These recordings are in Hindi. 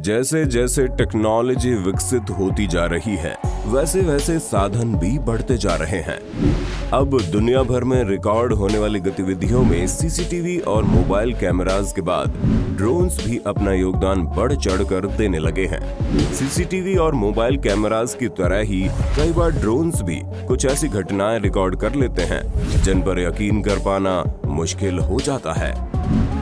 जैसे जैसे टेक्नोलॉजी विकसित होती जा रही है वैसे वैसे साधन भी बढ़ते जा रहे हैं। अब दुनिया भर में रिकॉर्ड होने वाली गतिविधियों में सीसीटीवी और मोबाइल कैमरास के बाद ड्रोन्स भी अपना योगदान बढ़ चढ़कर देने लगे हैं। सीसीटीवी और मोबाइल कैमरास की तरह ही कई बार ड्रोन्स भी कुछ ऐसी घटनाएं रिकॉर्ड कर लेते हैं जिन पर यकीन कर पाना मुश्किल हो जाता है।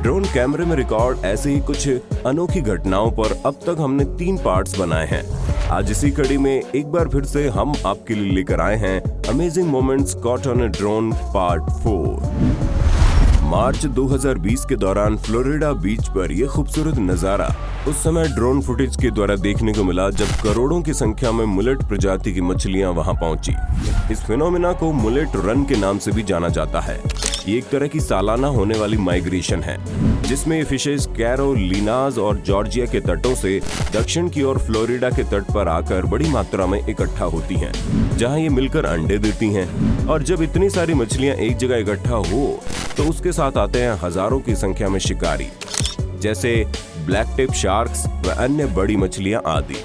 ड्रोन कैमरे में रिकॉर्ड ऐसे ही कुछ अनोखी घटनाओं पर अब तक हमने 3 पार्ट्स बनाए हैं। आज इसी कड़ी में एक बार फिर से हम आपके लिए लेकर आए हैं amazing moments caught on a drone part 4। मार्च 2020 के दौरान फ्लोरिडा बीच पर यह खूबसूरत नजारा उस समय ड्रोन फुटेज के द्वारा देखने को मिला जब करोड़ों की संख्या में मुलेट प्रजाति की मछलियां वहां पहुंची। इस फिनोमेना को मुलेट रन के नाम से भी जाना जाता है। ये एक तरह की सालाना होने वाली माइग्रेशन है जिसमें ये फिशेज कैरोलिनास और जॉर्जिया के तटों से दक्षिण की ओर फ्लोरिडा के तट पर आकर बड़ी मात्रा में इकट्ठा होती हैं, जहां ये मिलकर अंडे देती हैं। और जब इतनी सारी मछलियां एक जगह इकट्ठा हो तो उसके साथ आते हैं हजारों की संख्या में शिकारी, जैसे ब्लैक टिप शार्क्स व अन्य बड़ी मछलियां आदि।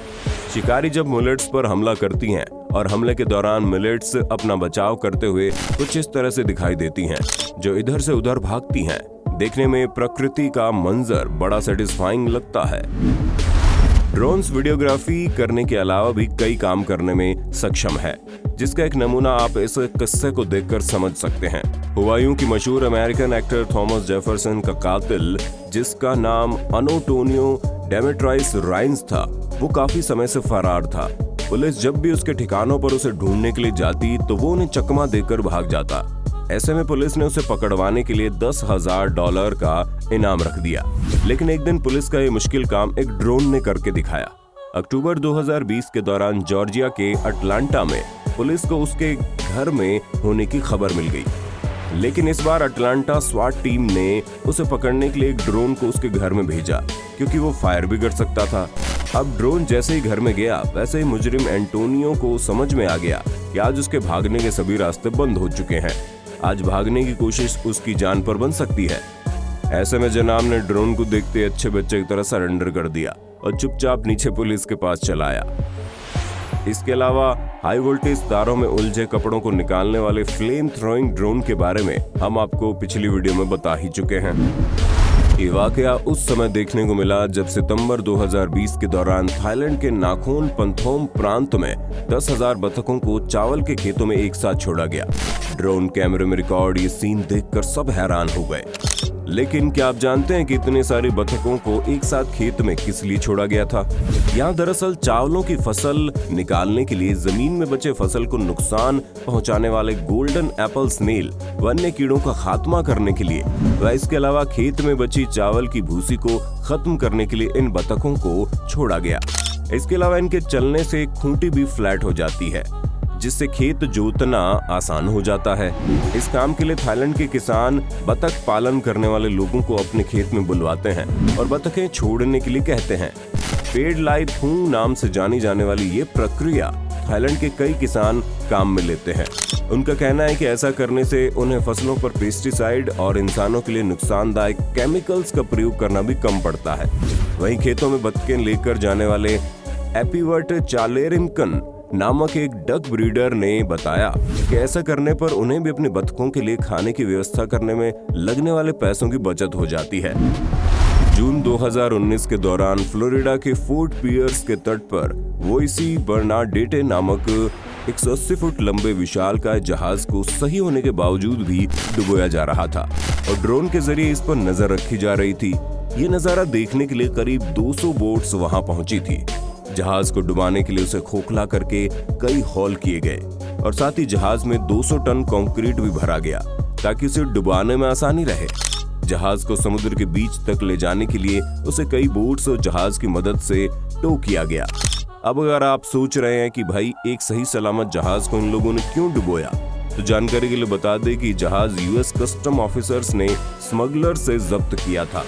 शिकारी जब मुलेट्स पर हमला करती हैं और हमले के दौरान मिलेट्स अपना बचाव करते हुए कुछ इस तरह से दिखाई देती हैं, जो इधर से उधर भागती हैं। देखने में प्रकृति का मंजर बड़ा सेटिस्फाइंग लगता है। ड्रोन्स वीडियोग्राफी करने के अलावा भी कई काम करने में सक्षम है, जिसका एक नमूना आप इस किस्से को देखकर समझ सकते हैं। हुआ यूं कि मशहूर अमेरिकन एक्टर थॉमस जेफरसन का कातिल, जिसका नाम एंटोनियो डेमेट्राइस राइन्स था, वो काफी समय से फरार था। पुलिस जब भी उसके ठिकानों पर उसे ढूंढने के लिए जाती तो वो उन्हें चकमा देकर भाग जाता। ऐसे में पुलिस ने उसे पकड़वाने के लिए $10,000 का इनाम रख दिया। लेकिन एक दिन पुलिस का ये मुश्किल काम एक ड्रोन ने करके दिखाया। अक्टूबर 2020 के दौरान जॉर्जिया के अटलांटा में पुलिस को उसके घर में होने की खबर मिल गई। लेकिन इस बार अटलांटा स्वाट टीम ने उसे पकड़ने के लिए एक ड्रोन को उसके घर में भेजा, क्योंकि वो फायर भी कर सकता था। अब ड्रोन जैसे ही घर में गया वैसे ही मुजरिम एंटोनियो को समझ में आ गया कि आज उसके भागने के सभी रास्ते बंद हो चुके हैं। आज भागने की कोशिश उसकी जान पर बन सकती है। ऐसे में जनाब ने ड्रोन को देखते अच्छे बच्चे की तरह सरेंडर कर दिया और चुपचाप नीचे पुलिस के पास चला आया। इसके अलावा हाई वोल्टेज तारों में उलझे कपड़ों को निकालने वाले फ्लेम थ्रोइंग ड्रोन के बारे में हम आपको पिछली वीडियो में बता ही चुके हैं। ये वाकया उस समय देखने को मिला जब सितंबर 2020 के दौरान थाईलैंड के नाखोन पंथोम प्रांत में 10,000 बतखों को चावल के खेतों में एक साथ छोड़ा गया। ड्रोन कैमरे में रिकॉर्ड ये सीन देखकर सब हैरान हो गए। लेकिन क्या आप जानते हैं कि इतने सारी बतखों को एक साथ खेत में किस लिए छोड़ा गया था? यहाँ दरअसल चावलों की फसल निकालने के लिए जमीन में बचे फसल को नुकसान पहुँचाने वाले गोल्डन एप्पल स्नेल वन्य कीड़ों का खात्मा करने के लिए व इसके अलावा खेत में बची चावल की भूसी को खत्म करने के लिए इन बतखों को छोड़ा गया। इसके अलावा इनके चलने से खूंटी भी फ्लैट हो जाती है, जिससे खेत जोतना आसान हो जाता है। इस काम के लिए थाईलैंड के किसान बतख पालन करने वाले लोगों को अपने खेत में बुलवाते हैं और बतखें छोड़ने के लिए कहते हैं। पेड लाई थूंग नाम से जानी जाने वाली ये प्रक्रिया थाईलैंड के कई किसान काम में लेते हैं। उनका कहना है कि ऐसा करने से उन्हें फसलों पर पेस्टिसाइड और इंसानों के लिए नुकसानदायक केमिकल्स का प्रयोग करना भी कम पड़ता है। वहीं खेतों में बतखें लेकर जाने वाले एपीवर्ट चालेरिमकन नामक एक डक ब्रीडर ने बताया कि ऐसा करने पर उन्हें भी अपने बतखों के लिए खाने की व्यवस्था करने में लगने वाले पैसों की बचत हो जाती है। जून 2019 के दौरान फ्लोरिडा के फोर्ट पियर्स के तट पर वोइसी बर्नाडेटे नामक 180 फुट लंबे विशालकाय जहाज को सही होने के बावजूद भी डुबोया जा रहा था और ड्रोन के जरिए इस पर नजर रखी जा रही थी। ये नजारा देखने के लिए करीब 200 बोट्स वहां पहुंची थी। जहाज को डुबाने के लिए उसे खोखला करके कई हॉल किए गए और साथ ही जहाज में 200 टन कंक्रीट भी भरा गया ताकि उसे डुबाने में आसानी रहे। जहाज को समुद्र के बीच तक ले जाने के लिए उसे कई बोट्स और जहाज की मदद से टो किया गया। अब अगर आप सोच रहे हैं कि भाई एक सही सलामत जहाज को इन लोगों ने क्यों डुबोया, तो जानकारी के लिए बता दें कि जहाज यूएस कस्टम ऑफिसर्स ने स्मगलर से जब्त किया था।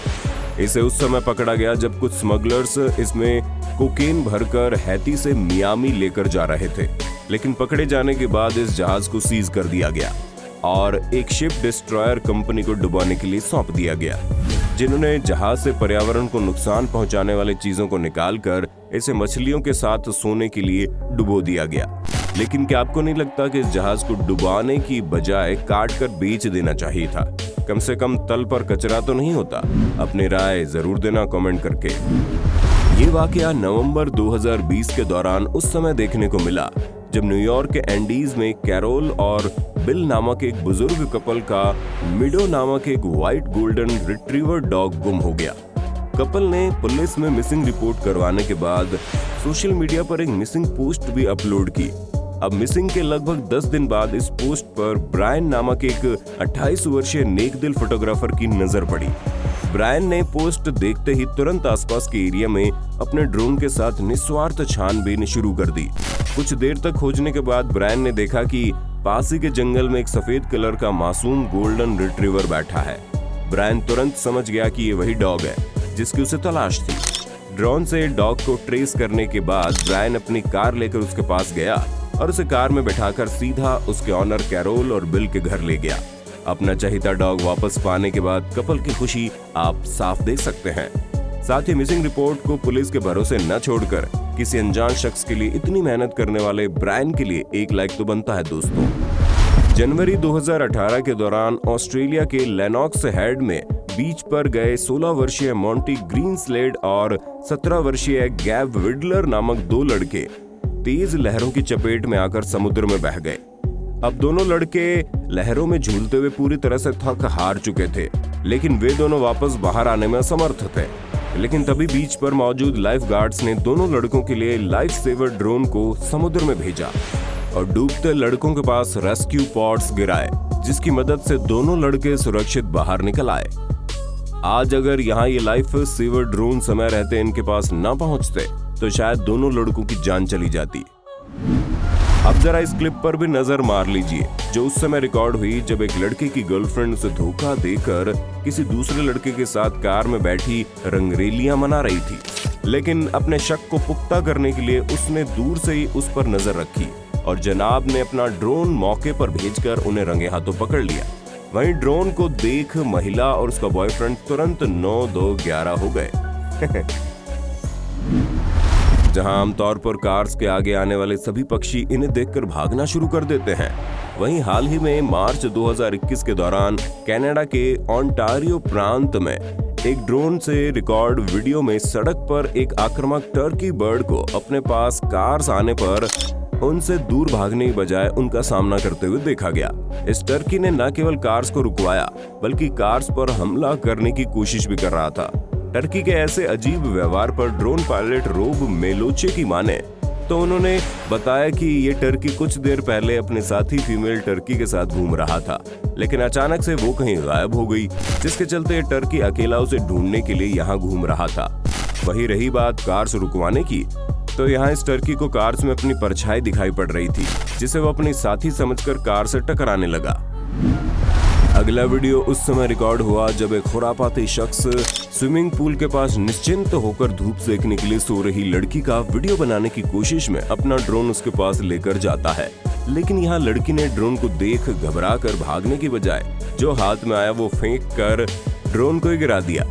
इसे उस समय पकड़ा गया जब कुछ स्मगलर्स इसमें कोकेन भरकर हैती से मियामी लेकर जा रहे थे। लेकिन पकड़े जाने के बाद इस जहाज को सीज कर दिया गया और एक शिप डिस्ट्रॉयर कंपनी को डुबाने के लिए सौंप दिया गया। जिन्होंने जहाज से पर्यावरण को नुकसान पहुंचाने वाले चीजों को निकालकर इसे मछलियों के साथ सोने के लिए डुबो दिया गया। लेकिन क्या आपको नहीं लगता कि इस जहाज को डुबाने की बजाय काट कर बेच देना चाहिए था? कम से कम तल पर कचरा तो नहीं होता। अपनी राय जरूर देना कमेंट करके। ये वाकया नवंबर 2020 के दौरान उस समय देखने को मिला जब न्यूयॉर्क के एंडीज में कैरोल और बिल नामक एक बुजुर्ग कपल का मिडो नामक एक व्हाइट गोल्डन रिट्रीवर डॉग गुम हो गया। कपल ने पुलिस में मिसिंग रिपोर्ट करवाने के बाद सोशल मीडिया पर एक मिसिंग पोस्ट भी अपलोड की। अब मिसिंग के लगभग 10 दिन बाद इस पोस्ट पर ब्रायन नामक एक 28 वर्षीय नेक दिल फोटोग्राफर की नजर पड़ी। ब्रायन ने पोस्ट देखते ही तुरंत आसपास के एरिया में अपने ड्रोन के साथ निस्वार्थ छानबीन शुरू कर दी। कुछ देर तक खोजने के बाद ब्रायन ने देखा कि पास ही के जंगल में एक सफेद कलर का मासूम गोल्डन रिट्रीवर बैठा है। ब्रायन तुरंत समझ गया कि ये वही डॉग है जिसकी उसे तलाश थी। ड्रोन से डॉग को ट्रेस करने के बाद ब्रायन अपनी कार लेकर उसके पास गया और उसे कार में बैठाकर सीधा उसके ऑनर कैरोल और बिल के घर ले गया। अपना चहेता डॉग वापस पाने के बाद कपल की खुशी आप साफ देख सकते हैं। साथ ही मिसिंग रिपोर्ट को पुलिस के भरोसे न छोड़कर किसी अनजान शख्स के लिए इतनी मेहनत करने वाले ब्रायन के लिए एक लाइक तो बनता है दोस्तों। जनवरी 2018 के दौरान ऑस्ट्रेलिया के लेनॉक्स हेड में बीच पर गए 16 वर्षीय मॉन्टी ग्रीनस्लेड और 17 वर्षीय गैब विडलर नामक दो लड़के तेज लहरों की चपेट में आकर समुद्र में बह गए। अब दोनों लड़के लहरों में झूलते हुए पूरी तरह से थक हार चुके थे, लेकिन वे दोनों वापस बाहर आने में असमर्थ थे। लेकिन तभी बीच पर मौजूद लाइफ गार्ड्स ने दोनों लड़कों के लिए लाइफ सेवर ड्रोन को समुद्र में भेजा और डूबते लड़कों के पास रेस्क्यू पॉड्स गिराए, जिसकी मदद से दोनों लड़के सुरक्षित बाहर निकल आए। आज अगर यहाँ ये लाइफ सेवर ड्रोन समय रहते इनके पास न पहुंचते तो शायद दोनों लड़कों की जान चली जाती। अब जरा इस क्लिप पर भी नजर मार लीजिए जो उस समय रिकॉर्ड हुई जब एक लड़के की गर्लफ्रेंड उसे धोखा देकर किसी दूसरे लड़के के साथ कार में बैठी रंगरेलियां मना रही थी। लेकिन अपने शक को पुख्ता करने के लिए उसने दूर से ही उस पर नजर रखी और जनाब ने अपना ड्रोन मौके पर भेजकर उन्हें रंगे हाथों पकड़ लिया। वहीं ड्रोन को देख महिला और उसका बॉयफ्रेंड तुरंत 9-2-11 हो गए। जहां आमतौर पर कार्स के आगे आने वाले सभी पक्षी इन्हें देखकर भागना शुरू कर देते हैं, वहीं हाल ही में मार्च 2021 के दौरान कनाडा के ओंटारियो प्रांत में एक ड्रोन से रिकॉर्ड वीडियो में सड़क पर एक आक्रामक टर्की बर्ड को अपने पास कार्स आने पर उनसे दूर भागने की बजाय उनका सामना करते हुए देखा गया। इस टर्की ने न केवल कार्स को रुकवाया बल्कि कार्स पर हमला करने की कोशिश भी कर रहा था। टर्की के ऐसे अजीब व्यवहार पर ड्रोन पायलट रोब मेलोचे की माने तो उन्होंने बताया कि ये टर्की कुछ देर पहले अपने साथी फीमेल टर्की के साथ घूम रहा था, लेकिन अचानक से वो कहीं गायब हो गई, जिसके चलते टर्की अकेला उसे ढूंढने के लिए यहाँ घूम रहा था। वही रही बात कार्स रुकवाने की, तो यहाँ इस टर्की को कार्स में अपनी परछाई दिखाई पड़ रही थी, जिसे वो अपनी साथी समझकर कार से टकराने लगा। अगला वीडियो उस समय रिकॉर्ड हुआ जब एक खुरापाती शख्स स्विमिंग पूल के पास निश्चिंत होकर धूप सेकने के लिए सो रही लड़की का वीडियो बनाने की कोशिश में अपना ड्रोन उसके पास लेकर जाता है। लेकिन यहाँ लड़की ने ड्रोन को देख घबरा कर भागने की बजाय जो हाथ में आया वो फेंक कर ड्रोन को गिरा दिया।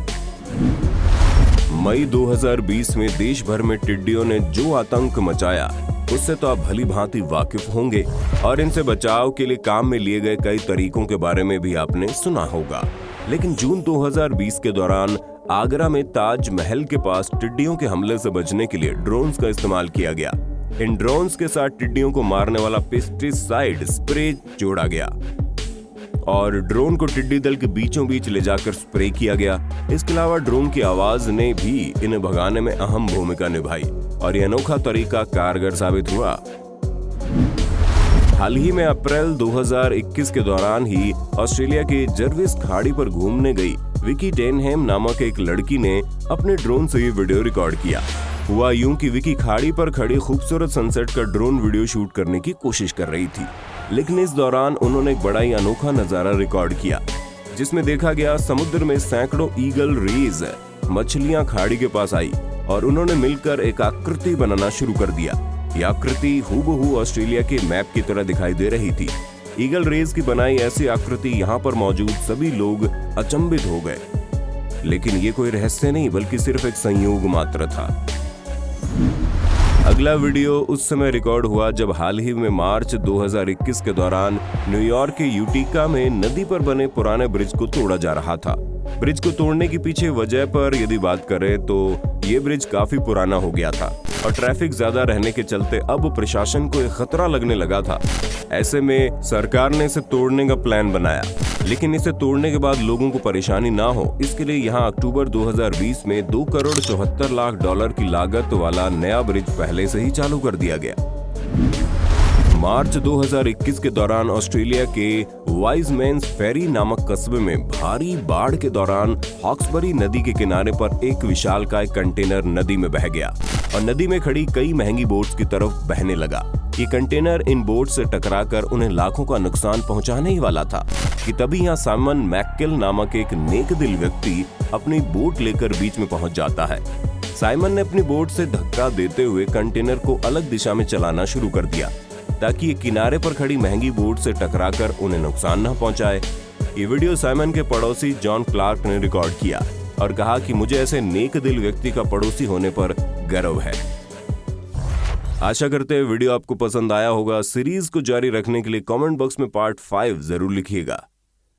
मई 2020 में देश भर में टिड्डियों ने जो आतंक मचाया उससे तो आप भली भांति वाकिफ होंगे और इनसे बचाव के लिए काम में लिए गए कई तरीकों के बारे में भी आपने सुना होगा। लेकिन जून 2020 के दौरान आगरा में ताजमहल के पास टिड्डियों के हमले से बचने के लिए ड्रोन्स का इस्तेमाल किया गया। इन ड्रोन्स के साथ टिड्डियों को मारने वाला पेस्टिसाइड स्प्रे जोड़ा गया और ड्रोन को टिड्डी दल के बीचों बीच ले जाकर स्प्रे किया गया। इसके अलावा ड्रोन की आवाज ने भी इन्हें भगाने में अहम भूमिका निभाई और यह अनोखा तरीका कारगर साबित हुआ। हाल ही में अप्रैल 2021 के दौरान ही ऑस्ट्रेलिया के जर्विस खाड़ी पर घूमने गई विकी डेनहैम नामक एक लड़की ने अपने ड्रोन से ये वीडियो रिकॉर्ड किया। हुआ यूं कि विकी खाड़ी पर खड़ी खूबसूरत सनसेट का ड्रोन वीडियो शूट करने की कोशिश कर रही थी, लेकिन इस दौरान उन्होंने एक बड़ा ही अनोखा नजारा रिकॉर्ड किया जिसमें देखा गया समुद्र में सैकड़ों ईगल रेज मछलियां खाड़ी के पास आई और उन्होंने मिलकर एक आकृति बनाना शुरू कर दिया। यह आकृति हूबहू ऑस्ट्रेलिया के मैप की तरह दिखाई दे रही थी। ईगल रेज की बनाई ऐसी आकृति यहाँ पर मौजूद सभी लोग अचंभित हो गए। लेकिन ये कोई रहस्य नहीं बल्कि सिर्फ एक संयोग मात्र था। अगला वीडियो उस समय रिकॉर्ड हुआ जब हाल ही में मार्च 2021 के दौरान न्यूयॉर्क के यूटिका में नदी पर बने पुराने ब्रिज को तोड़ा जा रहा था। ब्रिज को तोड़ने की पीछे वजह पर यदि बात करें तो ये ब्रिज काफी पुराना हो गया था और ट्रैफिक ज्यादा रहने के चलते अब प्रशासन को एक खतरा लगने लगा था। ऐसे में सरकार ने इसे तोड़ने का प्लान बनाया, लेकिन इसे तोड़ने के बाद लोगों को परेशानी ना हो इसके लिए यहाँ अक्टूबर 2020 में $2,74,00,000 की लागत वाला नया ब्रिज पहले से ही चालू कर दिया गया। मार्च 2021 के दौरान ऑस्ट्रेलिया के वाइजमैन्स फेरी नामक कस्बे में भारी बाढ़ के दौरान हॉक्सबरी नदी के किनारे पर एक विशालकाय कंटेनर नदी में बह गया और नदी में खड़ी कई महंगी बोट्स की तरफ बहने लगा। ये कंटेनर इन बोट से टकराकर उन्हें लाखों का नुकसान पहुंचाने ही वाला था कि तभी यहाँ साइमन मैककेल नामक एक नेकदिल व्यक्ति अपनी बोट लेकर बीच में पहुंच जाता है। साइमन ने अपनी बोट से धक्का देते हुए कंटेनर को अलग दिशा में चलाना शुरू कर दिया ताकि ये किनारे पर खड़ी महंगी बोट से टकराकर उन्हें नुकसान न पहुंचाए। ये वीडियो साइमन के पड़ोसी जॉन क्लार्क ने रिकॉर्ड किया और कहा कि मुझे ऐसे नेकदिल व्यक्ति का पड़ोसी होने पर गर्व है। आशा करते हैं वीडियो आपको पसंद आया होगा। सीरीज को जारी रखने के लिए कमेंट बॉक्स में पार्ट 5 जरूर लिखिएगा।